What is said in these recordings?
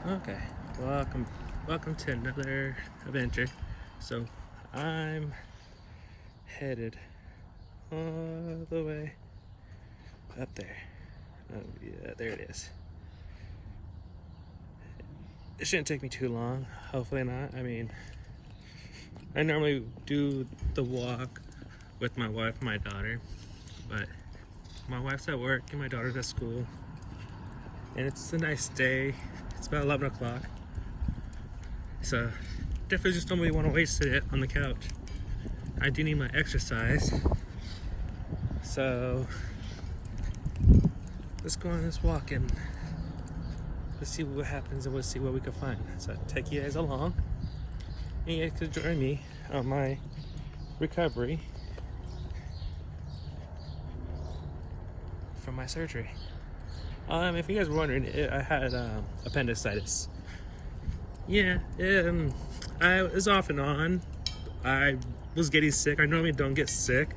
Okay, welcome to another adventure. So, I'm headed all the way up there. Oh, yeah, there it is. It shouldn't take me too long. Hopefully not. I mean, I normally do the walk with my wife and my daughter, but my wife's at work and my daughter's at school, and it's a nice day. It's about 11 o'clock. So definitely just don't really want to waste it on the couch. I do need my exercise. So let's go on this walk and let's see what happens and we'll see what we can find. So I'll take you guys along and you guys can join me on my recovery from my surgery. If you guys were wondering, I had appendicitis. Yeah, I was off and on. I was getting sick. I normally don't get sick.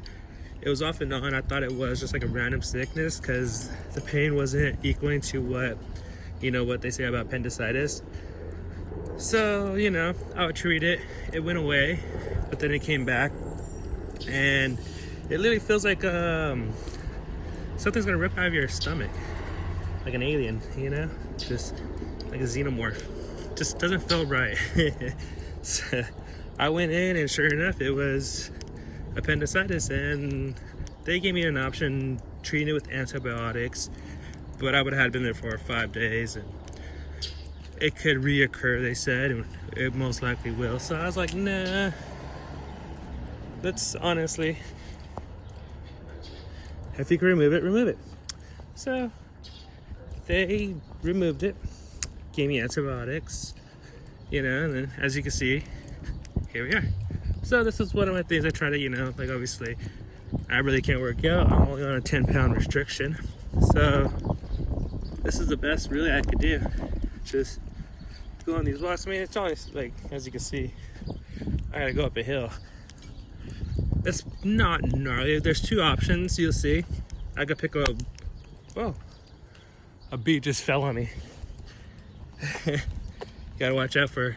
It was off and on. I thought it was just like a random sickness because the pain wasn't equaling to what they say about appendicitis. So, I would treat it. It went away, but then it came back. And it literally feels like something's gonna rip out of your stomach. Like an alien, Just like a xenomorph. Just doesn't feel right. So I went in and sure enough it was appendicitis, and they gave me an option treating it with antibiotics, but I would have been there for 5 days and it could reoccur, they said, and it most likely will. So I was like, nah, let's honestly, if you can remove it. So they removed it, gave me antibiotics, and then as you can see, here we are. So this is one of my things I try to, obviously I really can't work out. I'm only on a 10-pound restriction. So this is the best really I could do. Just go on these walks. I mean, it's only like, as you can see, I gotta go up a hill. It's not gnarly. There's two options you'll see. I could pick up, whoa, a bee just fell on me. Gotta watch out for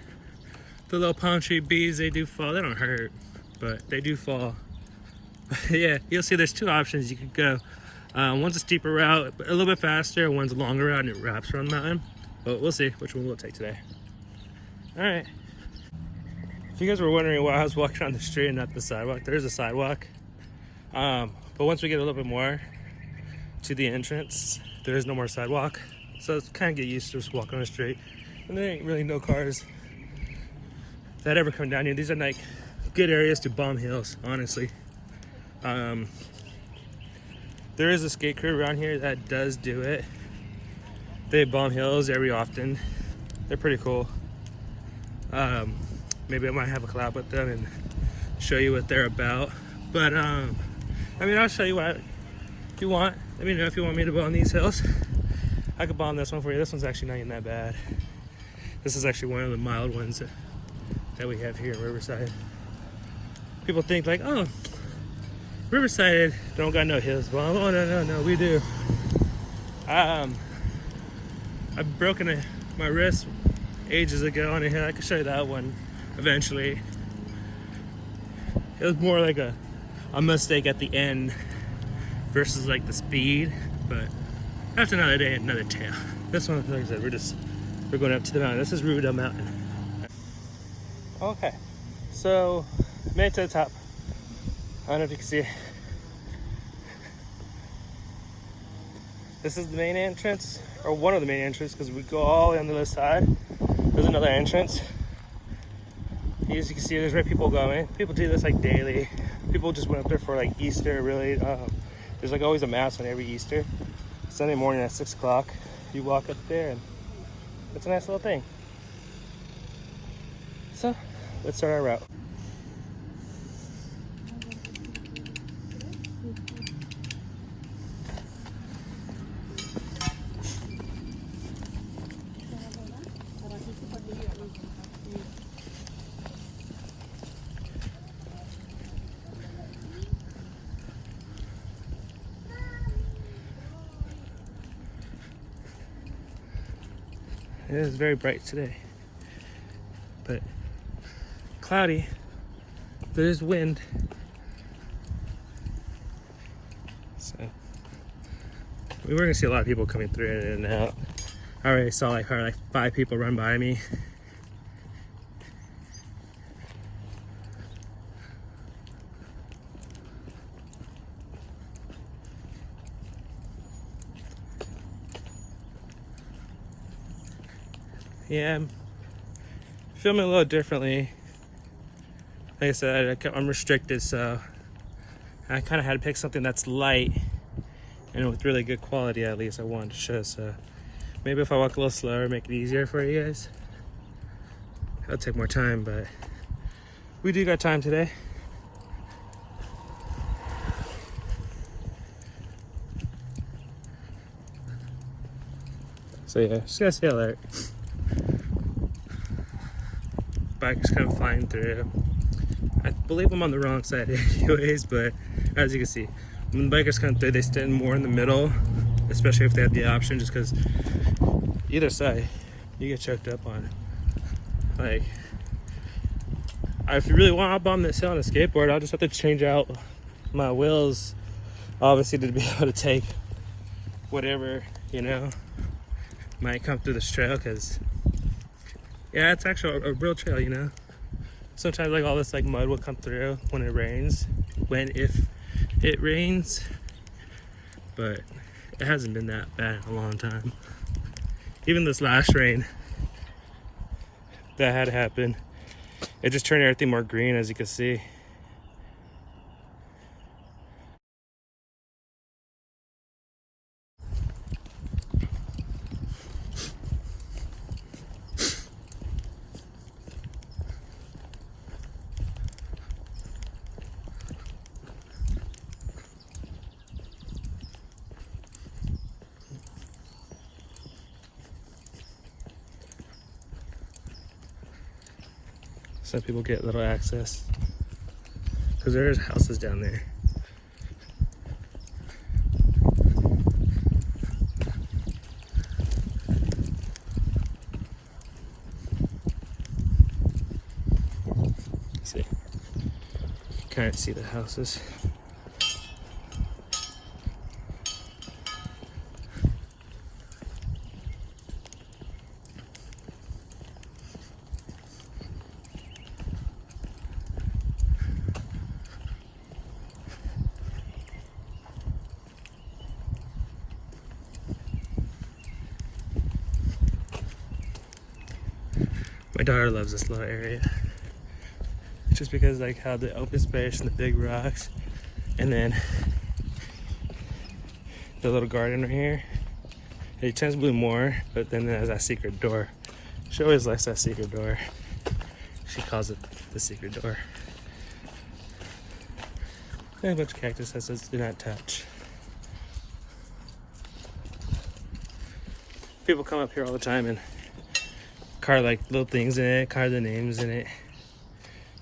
the little palm tree bees. They do fall. They don't hurt, but they do fall. Yeah, you'll see there's two options you could go. One's a steeper route, a little bit faster. One's a longer route and it wraps around the mountain. But we'll see which one we'll take today. All right. If you guys were wondering why I was walking on the street and not the sidewalk, there is a sidewalk. But once we get a little bit more to the entrance, there is no more sidewalk. So it's kind of get used to just walking on the street. And there ain't really no cars that ever come down here. These are like good areas to bomb hills, honestly. There is a skate crew around here that does do it. They bomb hills every often. They're pretty cool. Maybe I might have a collab with them and show you what they're about. But I'll show you what if you want. Let me know if you want me to bomb these hills. I could bomb this one for you. This one's actually not even that bad. This is actually one of the mild ones that we have here in Riverside. People think like, oh, Riverside don't got no hills. Well, oh no, we do. I've broken my wrist ages ago on a hill. I could show you that one eventually. It was more like a mistake at the end versus like the speed, but that's another day, another tale. This one, like I said, we're going up to the mountain. This is Riverdale Mountain. Okay, so made it to the top. I don't know if you can see it. This is the main entrance, or one of the main entrances, because we go all the way on the other side. There's another entrance. As you can see, there's where people going. People do this like daily. People just went up there for like Easter, really. There's like always a mass on every Easter. Sunday morning at 6 o'clock, you walk up there and it's a nice little thing. So, let's start our route. It is very bright today, but cloudy. There's wind, so we were gonna see a lot of people coming through in and out. I already saw like 5 people run by me. Yeah, I'm filming a little differently. Like I said, I'm restricted, so I kind of had to pick something that's light and with really good quality. At least I wanted to show. So maybe if I walk a little slower, make it easier for you guys. It'll take more time, but we do got time today. So yeah, just gotta stay alert. Bikers kind of flying through. I believe I'm on the wrong side anyways, but as you can see, when the bikers come through, they stand more in the middle, especially if they have the option, just because either side you get choked up on. Like, if you really want to hop on this hill on a skateboard, I'll just have to change out my wheels, obviously, to be able to take whatever, might come through this trail, because yeah, it's actually a real trail, Sometimes like all this like mud will come through when it rains, if it rains, but it hasn't been that bad in a long time. Even this last rain that had happened, it just turned everything more green, as you can see. Some people get little access because there's houses down there. See, you can kind of see the houses. My daughter loves this little area just because like how the open space and the big rocks, and then the little garden right here. It tends blue more, but then there's that secret door. She always likes that secret door. She calls it the secret door. And a bunch of cactus that says do not touch. People come up here all the time and carve like little things in it, carve the names in it,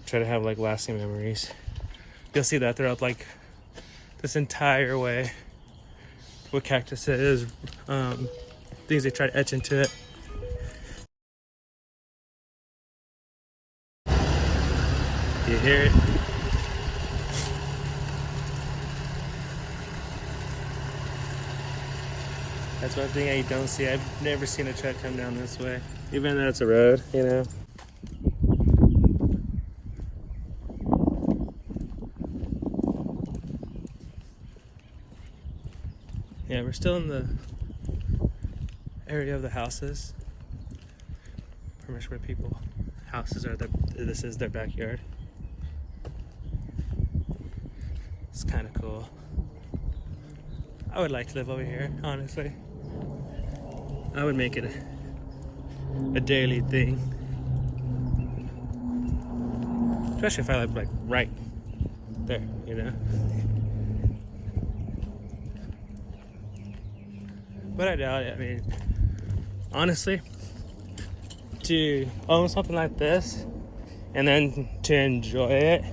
try to have like lasting memories. You'll see that throughout like this entire way with cactuses, things they try to etch into it. You hear it? That's one thing I don't see. I've never seen a truck come down this way, even though it's a road, Yeah, we're still in the area of the houses. Pretty much where houses are. This is their backyard. It's kind of cool. I would like to live over here, honestly. I would make it a daily thing. Especially if I live like right there, But I doubt it. I mean, honestly, to own something like this and then to enjoy it,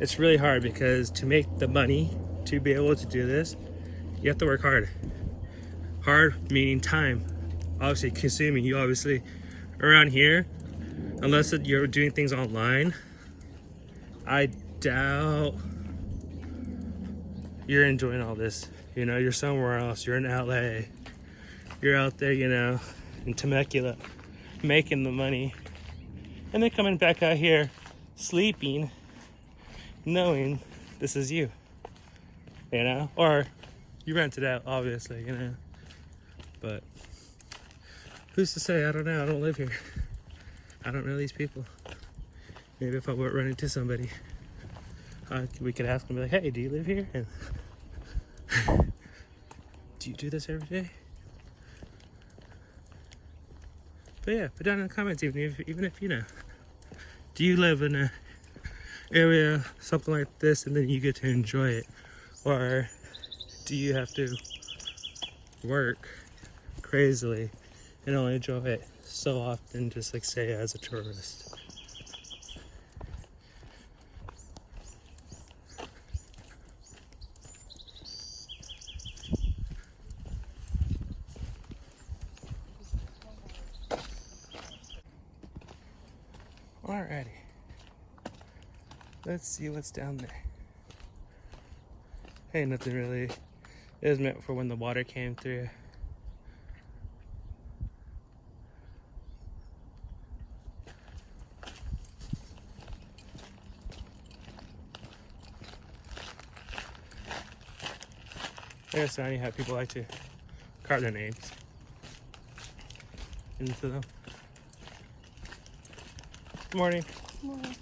it's really hard, because to make the money to be able to do this, you have to work hard. Hard meaning time. obviously consuming. You obviously around here, unless you're doing things online, I doubt you're enjoying all this. You know, you're somewhere else. You're in LA. You're out there, you know, in Temecula, making the money, and then coming back out here, sleeping, knowing this is you. You know, or you rent it out, obviously. You know, but who's to say? I don't know. I don't live here. I don't know these people. Maybe if I were to run into somebody, we could ask them, be like, "Hey, do you live here? And do you do this every day?" But yeah, put down in the comments, even if you know. Do you live in a area something like this, and then you get to enjoy it, or do you have to work crazily and only enjoy it so often, just like say as a tourist? Alrighty, let's see what's down there. Hey, nothing really. It was meant for when the water came through. I guess funny how people like to carve their names into them. Good morning. Good morning.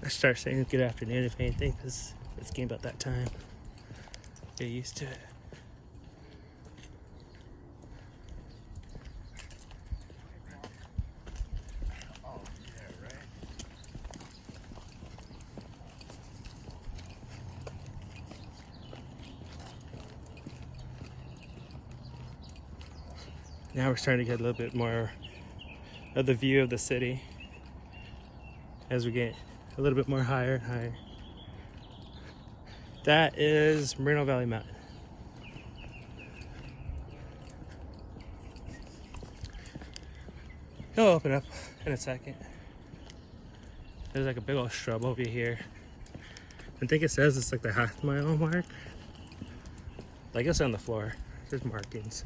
I start saying good afternoon if anything, because it's getting about that time. Get used to it. Oh, yeah, right. Now we're starting to get a little bit more of the view of the city as we get a little bit more higher and higher. That is Moreno Valley Mountain. He'll open up in a second. There's like a big old shrub over here. I think it says it's like the half-mile mark. Like it's on the floor. There's markings.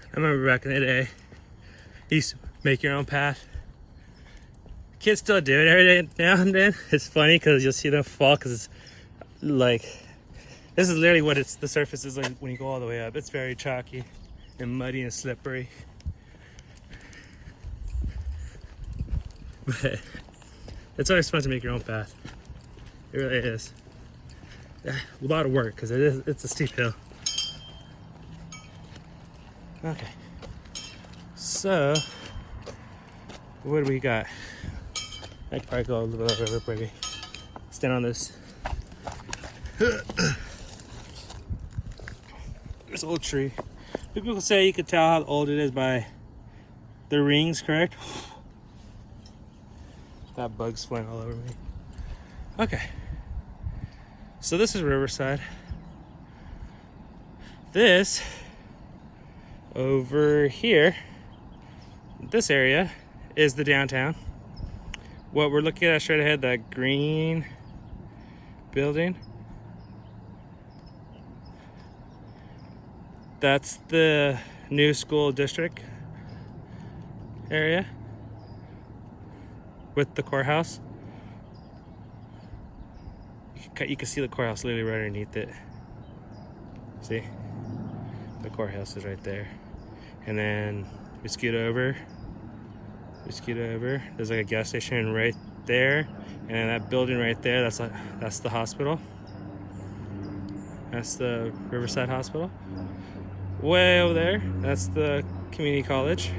I remember back in the day, you used to make your own path. Kids still do it every day now and then. It's funny because you'll see them fall because it's like, this is literally what the surface is like when you go all the way up. It's very chalky and muddy and slippery. But it's always fun to make your own path. It really is. A lot of work because it's a steep hill. Okay, so what do we got? I could probably go a little bit over, maybe stand on this. This old tree. People say you could tell how old it is by the rings, correct? That bug's flying all over me. Okay, so this is Riverside. This over here, this area is the downtown. What we're looking at straight ahead, that green building, that's the new school district area with the courthouse. You can see the courthouse literally right underneath it. See? The courthouse is right there. And then we scoot over. There's like a gas station right there. And then that building right there, that's the hospital. That's the Riverside Hospital. Way over there, that's the community college.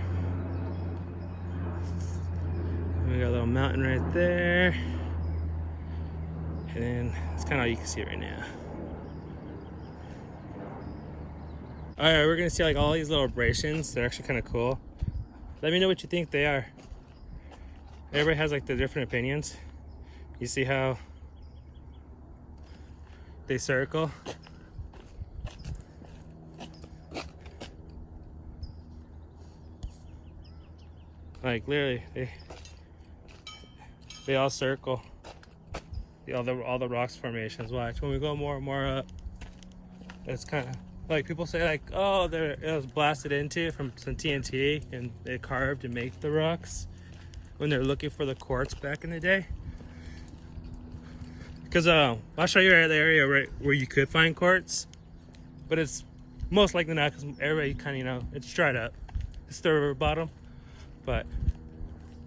And we got a little mountain right there. And then it's kind of all you can see right now. All right, we're gonna see like all these little abrasions. They're actually kind of cool. Let me know what you think they are. Everybody has like the different opinions. You see how they circle? Like literally, they all circle. All the rocks formations. Watch when we go more and more up. It's kind of like people say like, oh, it was blasted into from some TNT and they carved and make the rocks when they're looking for the quartz back in the day. Because I'll show you the area right where you could find quartz, but it's most likely not because everybody kind of it's dried up. It's the river bottom, but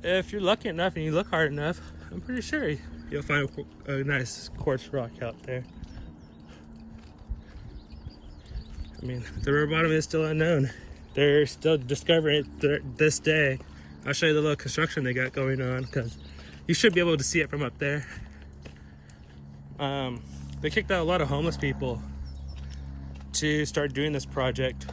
if you're lucky enough and you look hard enough, I'm pretty sure you'll find a nice quartz rock out there. I mean, the river bottom is still unknown. They're still discovering it this day. I'll show you the little construction they got going on because you should be able to see it from up there. They kicked out a lot of homeless people to start doing this project.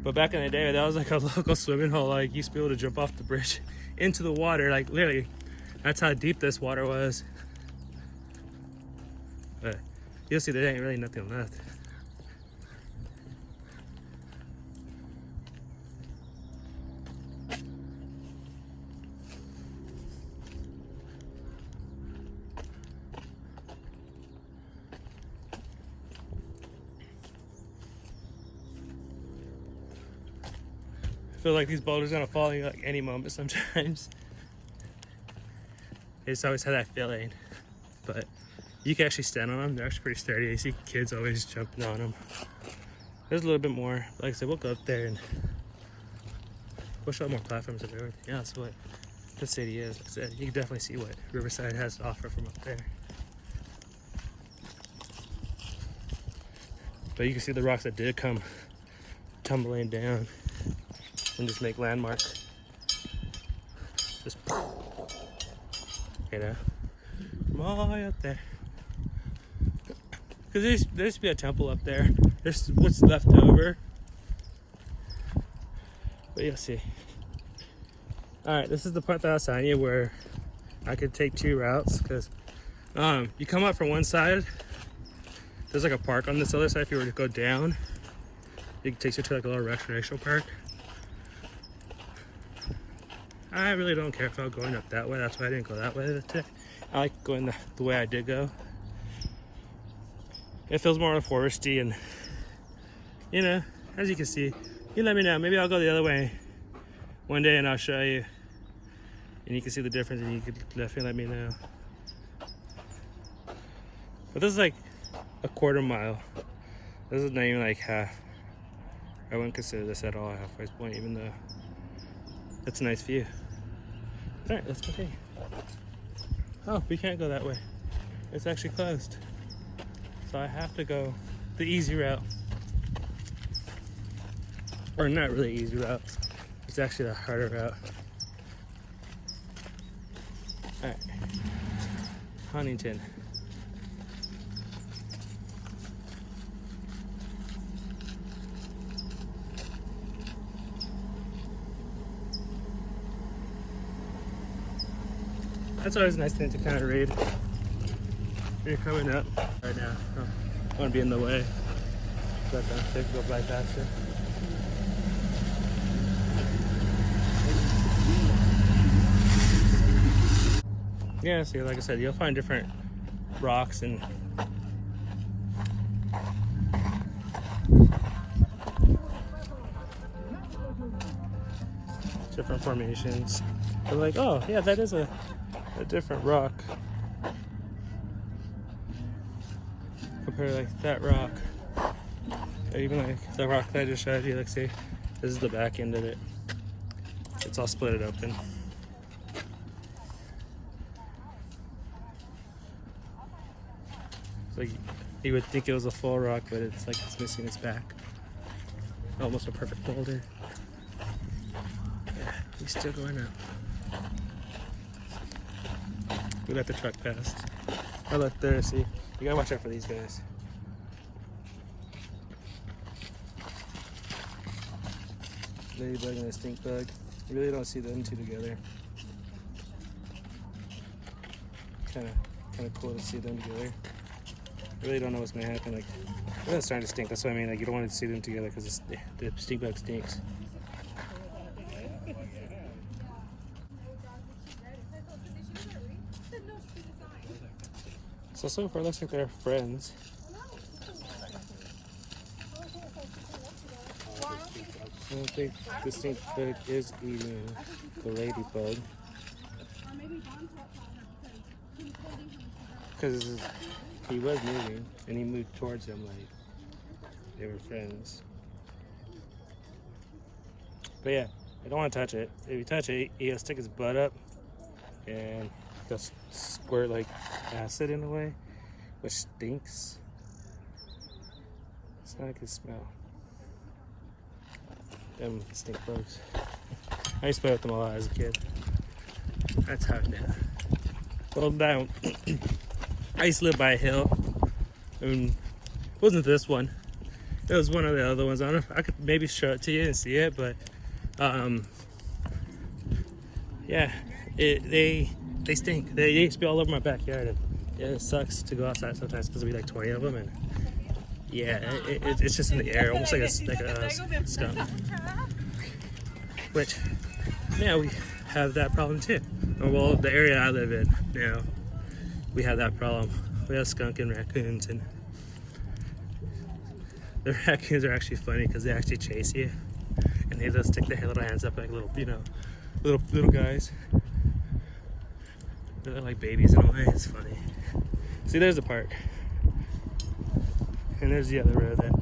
But back in the day, that was like a local swimming hole. Like, you used to be able to jump off the bridge into the water. Like, literally, that's how deep this water was. But you'll see there ain't really nothing left. I feel like these boulders are gonna fall in like any moment sometimes. I just always have that feeling, but you can actually stand on them. They're actually pretty sturdy. You see kids always jumping on them. There's a little bit more. Like I said, we'll go up there and we'll show more platforms and everything else. What the city is. Like I said, you can definitely see what Riverside has to offer from up there. But you can see the rocks that did come tumbling down and just make landmarks. Just, from all the way up there. Because there used to be a temple up there. There's what's left over. But you'll see. Alright, this is the part that I was telling you where I could take two routes. Because you come up from one side. There's like a park on this other side. If you were to go down, it takes you to like a little recreational park. I really don't care about going up that way. That's why I didn't go that way today. I like going the way I did go. It feels more foresty and, as you can see, you let me know. Maybe I'll go the other way one day and I'll show you. And you can see the difference and you can definitely let me know. But this is like a quarter mile. This is not even like half. I wouldn't consider this at all a halfway point, even though it's a nice view. All right, let's continue. Oh, we can't go that way. It's actually closed. So I have to go the easy route. Or not really easy route. It's actually the harder route. All right, Huntington. That's always a nice thing to kind of read when you're coming up. Right now, I want to be in the way. Let them go by faster. Yeah, see, like I said, you'll find different rocks and different formations. They're like, oh yeah, that is a different rock compared to like that rock, or even like the rock that I just showed you. Like, see, this is the back end of it. It's all split open. It's like you would think it was a full rock, but it's like it's missing its back. Almost a perfect boulder. Yeah, he's still going up. We let the truck pass. I look there, see. You gotta watch out for these guys. ladybug and a stink bug. You really don't see them two together. Kind of cool to see them together. I really don't know what's gonna happen. Like, well, it's starting to stink. That's what I mean. Like, you don't want to see them together because the stink bug stinks. So far, looks like they're friends. I don't think the stink bug is eating the ladybug. Because he was moving and he moved towards them like they were friends. But yeah, I don't want to touch it. If you touch it, he'll stick his butt up and he'll squirt like acid in a way, which stinks. It's not a good smell. Them stink bugs. I used to play with them a lot as a kid. That's how now. Well, down. I used to live by a hill, and it wasn't this one. It was one of the other ones. I don't know if I could maybe show it to you and see it, but yeah, they stink. They used to be all over my backyard, and yeah, it sucks to go outside sometimes because there'll be like 20 of them, and yeah, it's just in the air, almost like a skunk. Which, yeah, we have that problem too. Well, the area I live in now, we have that problem. We have skunk and raccoons, and the raccoons are actually funny because they actually chase you, and they just stick their little hands up like little, little guys. They're like babies in a way. It's funny. See, there's the park, and there's the other road that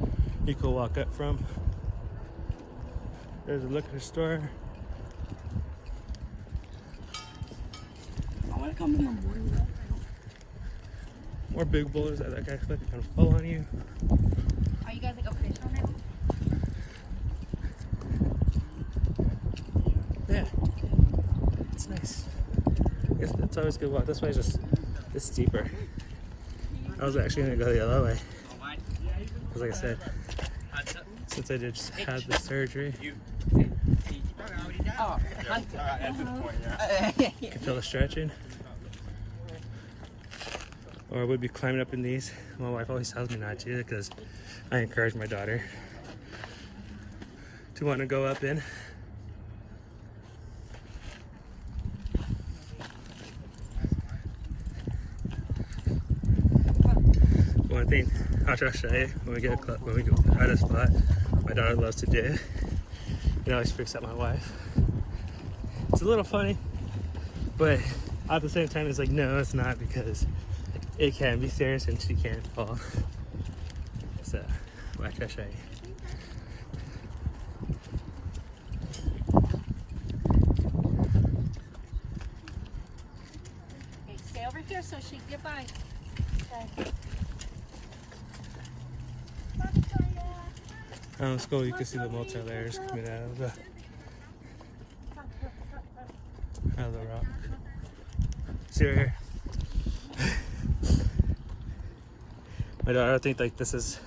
you could walk up from. There's a liquor store. I want to come in the morning. More big boulders that guy kind of fall on you. Are you guys like a fish on it? Yeah, it's nice. It's always good walk. This way is it's steeper. I was actually gonna go the other way, because like I said, since I just had the surgery, At this point, yeah. I can feel the stretching. Or I would be climbing up in these. My wife always tells me not to because I encourage my daughter to want to go up in. One thing I'll try to show you when we go at a spot my daughter loves to do. It always freaks out my wife. It's a little funny, but at the same time it's like, no, it's not, because it can be serious and she can fall. So, well, I try to show you. Okay, stay over here so she can get by. Okay. Let's go. You can see the multi-layers coming out of the rock. See right here. My daughter, I think like this is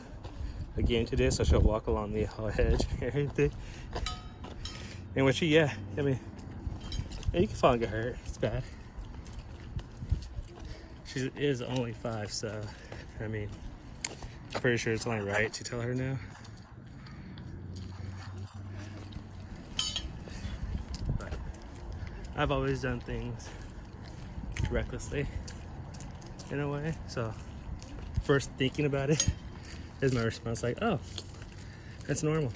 a game to do, so she'll walk along the hedge and everything. And when she, I mean, yeah, you can fall and get hurt. It's bad. She is only 5, so I mean, I'm pretty sure it's only right to tell her no. But I've always done things recklessly in a way, so first thinking about it is my response, like, oh, that's normal.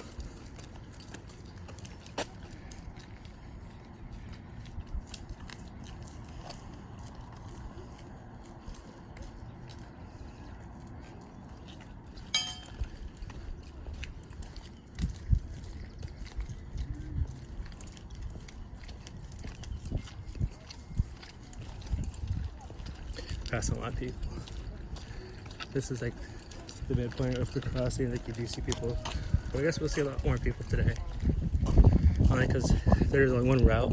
Passing a lot of people. This is like the midpoint of the crossing. Like, you do see people, but I guess we'll see a lot more people today. Only because there's only one route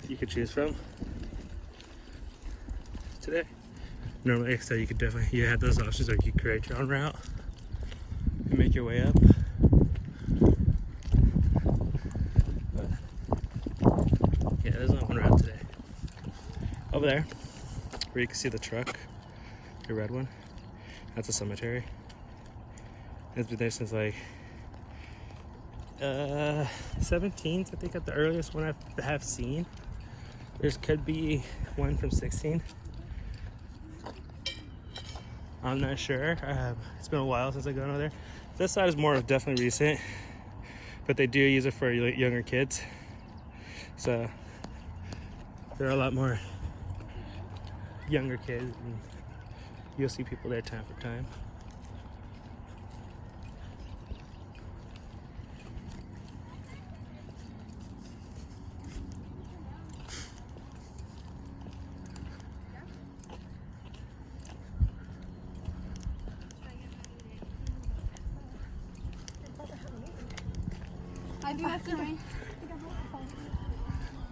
you could choose from today. Normally, so you could definitely, you had those options, or you could create your own route and make your way up. over there, where you can see the truck, the red one, that's a cemetery. It's been there since like 17th, I think, at the earliest one I have seen. There could be one from 16. I'm not sure. It's been a while since I've gone over there. This side is more definitely recent, but they do use it for younger kids. So there are a lot more younger kids, and you'll see people there time for time.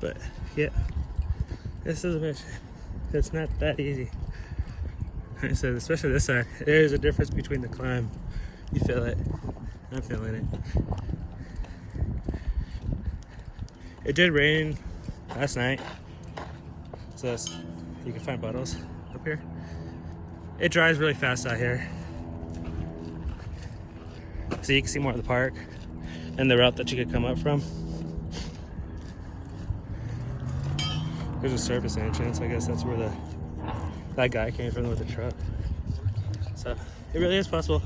But yeah, this is a mission. It's not that easy. Like I said, especially this side, there is a difference between the climb. You feel it. I'm feeling it. It did rain last night, so you can find puddles up here. It dries really fast out here, so you can see more of the park and the route that you could come up from. There's a surface entrance. I guess that's where that guy came from with the truck. So it really is possible.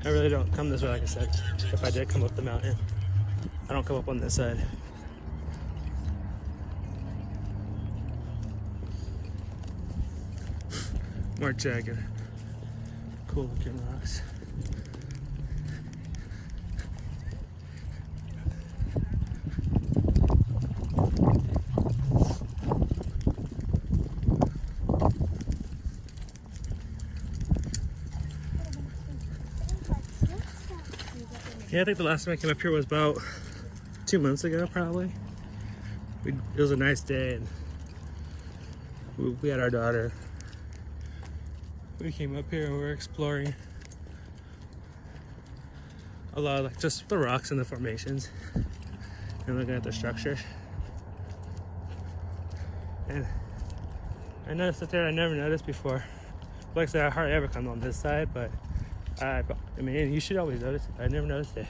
I really don't come this way, like I said. If I did come up the mountain, I don't come up on this side. More jagged, cool looking rocks. Yeah, I think the last time I came up here was about 2 months ago, probably. It was a nice day, and we had our daughter. We came up here and we were exploring a lot of like just the rocks and the formations and looking at the structures. And I noticed that there I never noticed before. Like I said, I hardly ever come on this side, but I mean, you should always notice it. I never noticed it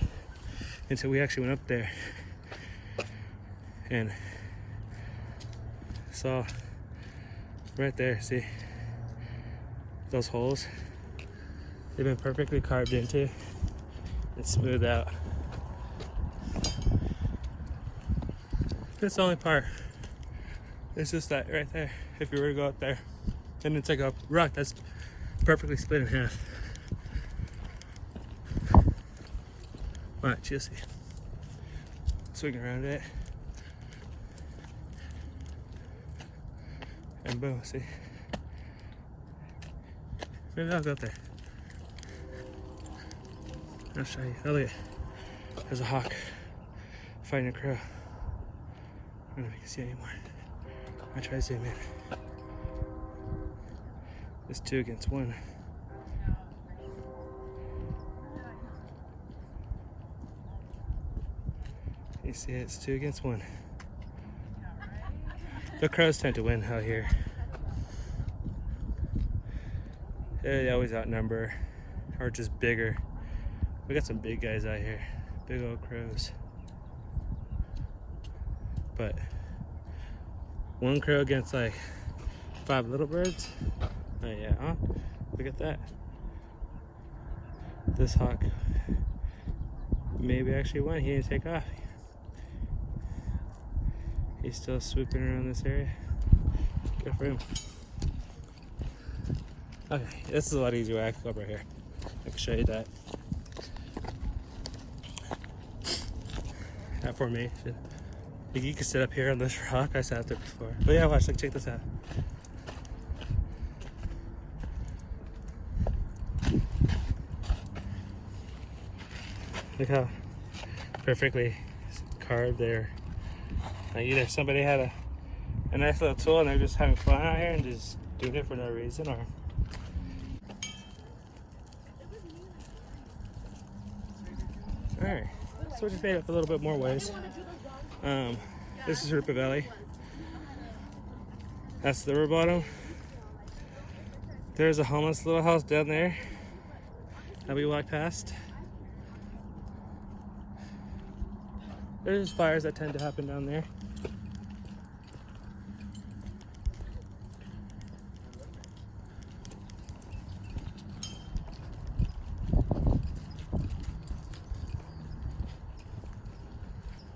until we actually went up there and saw right there, see those holes? They've been perfectly carved into and smoothed out. That's the only part. It's just that right there. If you were to go up there, and it's like a rock that's perfectly split in half. Watch, you'll see. Swing around it. And boom, see? Maybe I'll go up there. I'll show you. Oh, look at it. There's a hawk fighting a crow. I don't know if you can see anymore. I'll try to zoom in. It's 2 against 1. You see it? It's 2 against 1. The crows tend to win out here. They always outnumber, or just bigger. We got some big guys out here, big old crows. But 1 crow against like 5 little birds. Oh yeah, huh? Look at that. This hawk maybe actually won. He didn't take off. He's still swooping around this area. Good for him. Okay, this is a lot easier. I can go up right here. I can show you that. That formation. You can sit up here on this rock. I sat there before. But yeah, watch. Like, check this out. Look how perfectly carved there. Like either somebody had a nice little tool and they're just having fun out here and just doing it for no reason, or alright, so we just made up a little bit more ways. This is Rupa Valley. That's the river bottom. There's a homeless little house down there that we walked past. There's fires that tend to happen down there.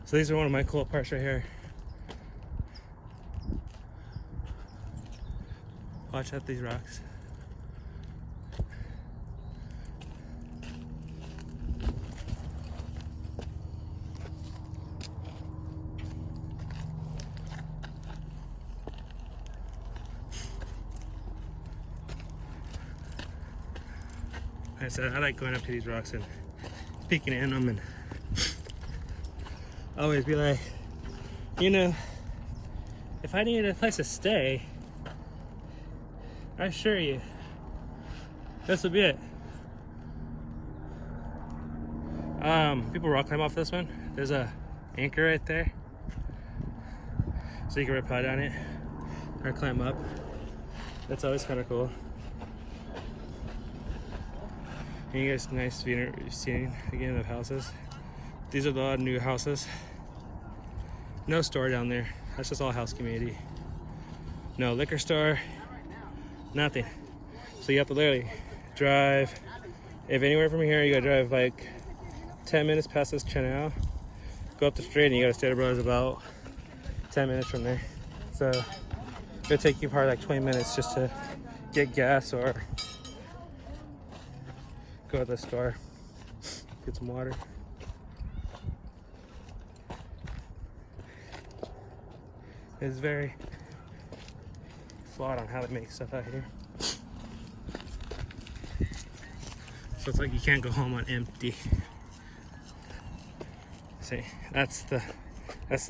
So these are one of my cool parts right here. Watch out these rocks. Like I said, I like going up to these rocks and peeking in them and always be like, you know, if I needed a place to stay, I assure you, this would be it. People rock climb off this one. There's a anchor right there, so you can rappel down it or climb up. That's always kind of cool. And you guys, nice seeing again of houses. These are the new houses. No store down there. That's just all house community. No liquor store. Nothing. So you have to literally drive. If anywhere from here, you gotta drive like 10 minutes past this channel. Go up the street and you gotta stay at Brothers about 10 minutes from there. So it'll take you probably like 20 minutes just to get gas or go to the store, get some water. It's very flawed on how they make stuff out here. So it's like you can't go home on empty. See, that's the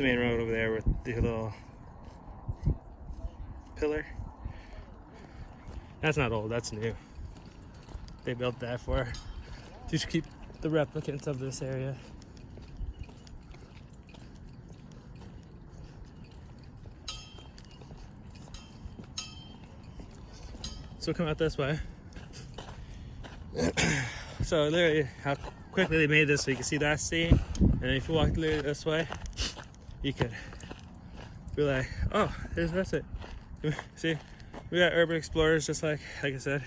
main road over there with the little pillar. That's not old, that's new. They built that for to keep the replicants of this area. So come out this way. So literally how quickly they made this so you can see that scene. And if you walk literally this way, you could be like, oh, that's it. See, we got urban explorers just like I said.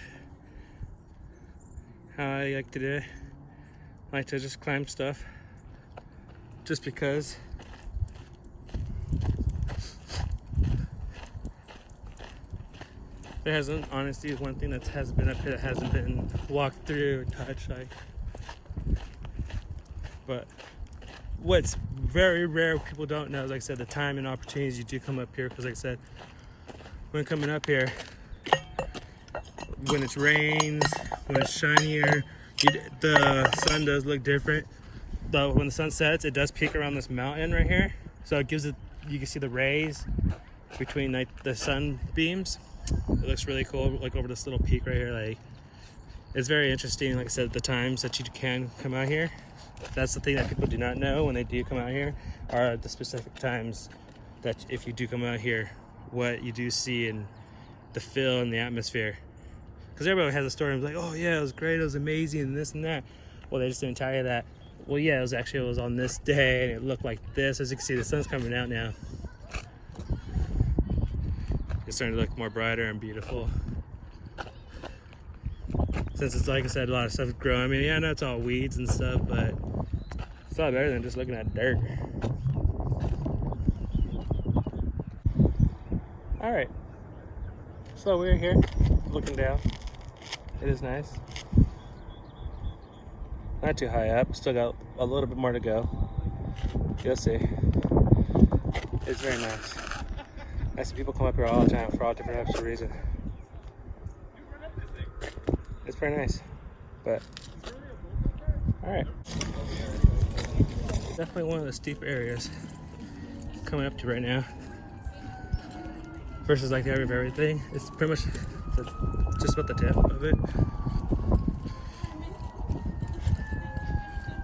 How I like to do it. I like to just climb stuff. Just because. There hasn't, honestly, one thing that has been up here that hasn't been walked through or touched, like. But what's very rare, people don't know, is, like I said, the time and opportunities you do come up here. Because, like I said, when coming up here, when it rains, when it's shinier, the sun does look different. Though when the sun sets, it does peak around this mountain right here. So it gives it, you can see the rays between like the sun beams. It looks really cool, like over this little peak right here. Like, it's very interesting. Like I said, the times that you can come out here. That's the thing that people do not know when they do come out here, are the specific times that if you do come out here, what you do see in the feel and the atmosphere. Because everybody has a story of like, oh yeah, it was great, it was amazing, and this and that. Well, they just didn't tell you that. Well, yeah, it was on this day, and it looked like this. As you can see, the sun's coming out now. It's starting to look more brighter and beautiful. Since it's, like I said, a lot of stuff is growing. I mean, yeah, I know it's all weeds and stuff, but it's a lot better than just looking at dirt. All right. So we're here, looking down. It is nice. Not too high up. Still got a little bit more to go. You'll see. It's very nice. I see people come up here all the time for all different types of reasons. It's pretty nice, but all right. Definitely one of the steeper areas coming up to right now. Versus like the area of everything. It's pretty much just about the tip of it.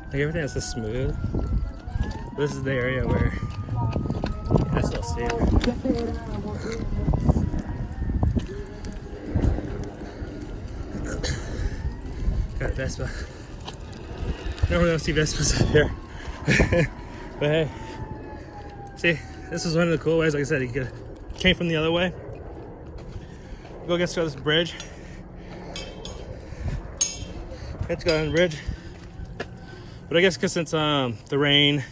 Like everything is just smooth. This is the area where that's a little steep. Got a Vespa. Normally don't see Vespas up here. But hey, see, this is one of the cool ways. Like I said, you came from the other way. Go get to this bridge. Let's go on the bridge. But I guess because since the rain,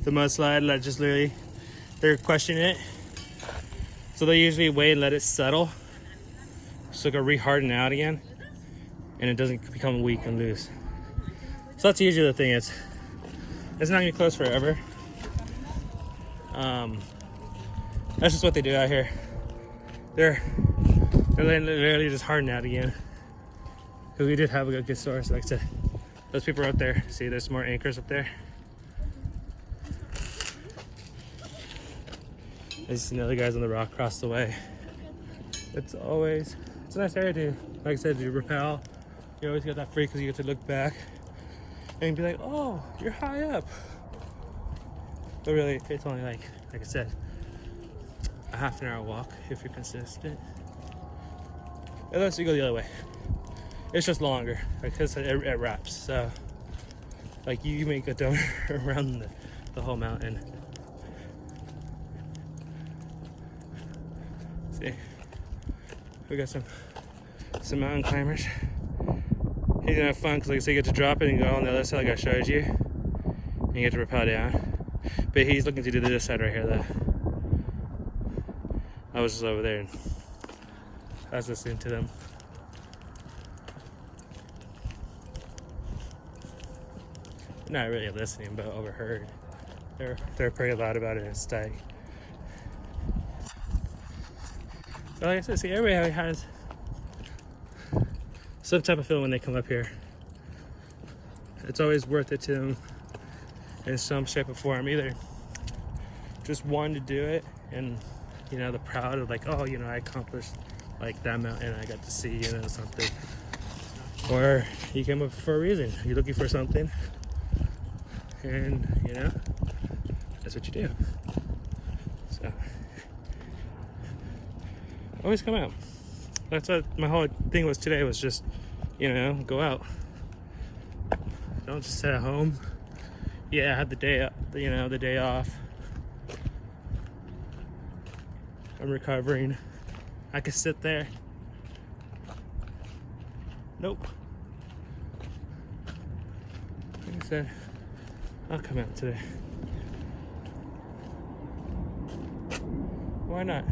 the mudslide, like just literally, they're questioning it. So they usually wait and let it settle, so it can re-harden out again, and it doesn't become weak and loose. So that's usually the thing. It's not gonna be closed forever. That's just what they do out here. They're literally just hardening out again. Because we did have a good source, like I said. Those people are up there. See, there's more anchors up there. I see the other guys on the rock across the way. It's a nice area to, like I said, to rappel. You always get that free because you get to look back and be like, oh, you're high up. But really, it's only like I said, a half an hour walk if you're consistent. Unless you go the other way. It's just longer because it wraps. So, like you make a donut around the whole mountain. See, we got some mountain climbers. He's gonna have fun because, like I said, you get to drop it and go on the other side, like I showed you, and you get to rappel down. But he's looking to do this side right here, though. I was just over there and I was listening to them. Not really listening, but overheard. They're pretty loud about it and stag. So like I said, see, everybody has some type of feeling when they come up here. It's always worth it to them in some shape or form. Either just wanting to do it and, you know, the proud of like, oh, you know, I accomplished like that mountain, I got to see, you know, something. Or you came up for a reason. You're looking for something. And, you know, that's what you do. So, always come out. That's what my whole thing was today, was just, you know, go out. Don't just sit at home. Yeah, I had the day off. I'm recovering. I could sit there. Nope. Like I said, I'll come out today. Why not?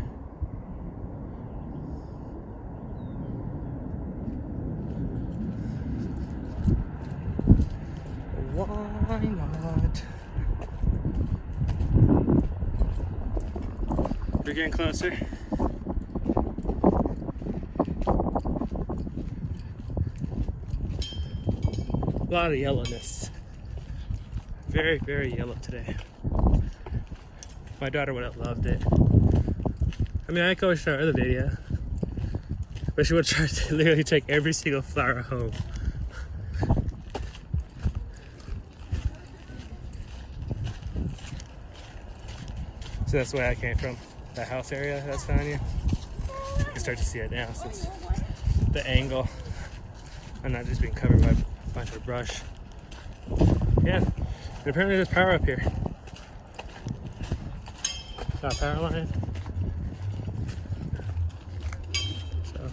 Why not? We're getting closer. A lot of yellowness. Very, very yellow today. My daughter would have loved it. I mean, I could always show her the video, but she would try to literally take every single flower home. So that's where I came from, that house area that's down here. You can start to see it now since the angle. I'm not just being covered by a bunch of brush. Yeah, and apparently there's power up here. Got a power line. So.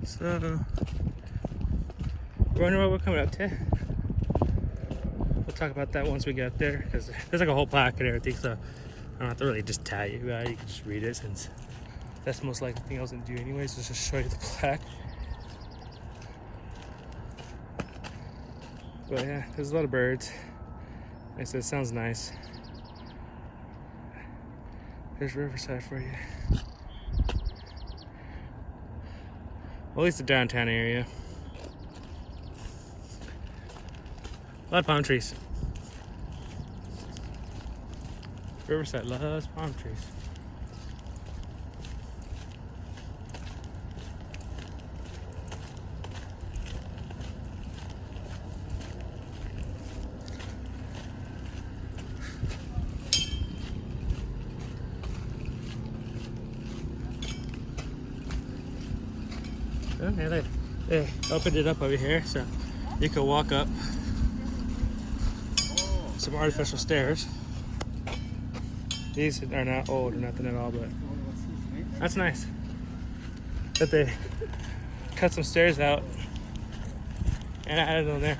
So, wondering what we're coming up to. talk about that once we get there, because there's like a whole plaque and everything, so I don't have to really just tell you about it. You can just read it, since that's most likely the thing I was gonna do anyways, is just show you the plaque. But yeah, there's a lot of birds. Like I said, it sounds nice. There's Riverside for you. Well, at least the downtown area. A lot of palm trees. Riverside loves palm trees. Okay, they opened it up over here, so you can walk up some artificial stairs. These are not old or nothing at all, but that's nice that they cut some stairs out and added them there.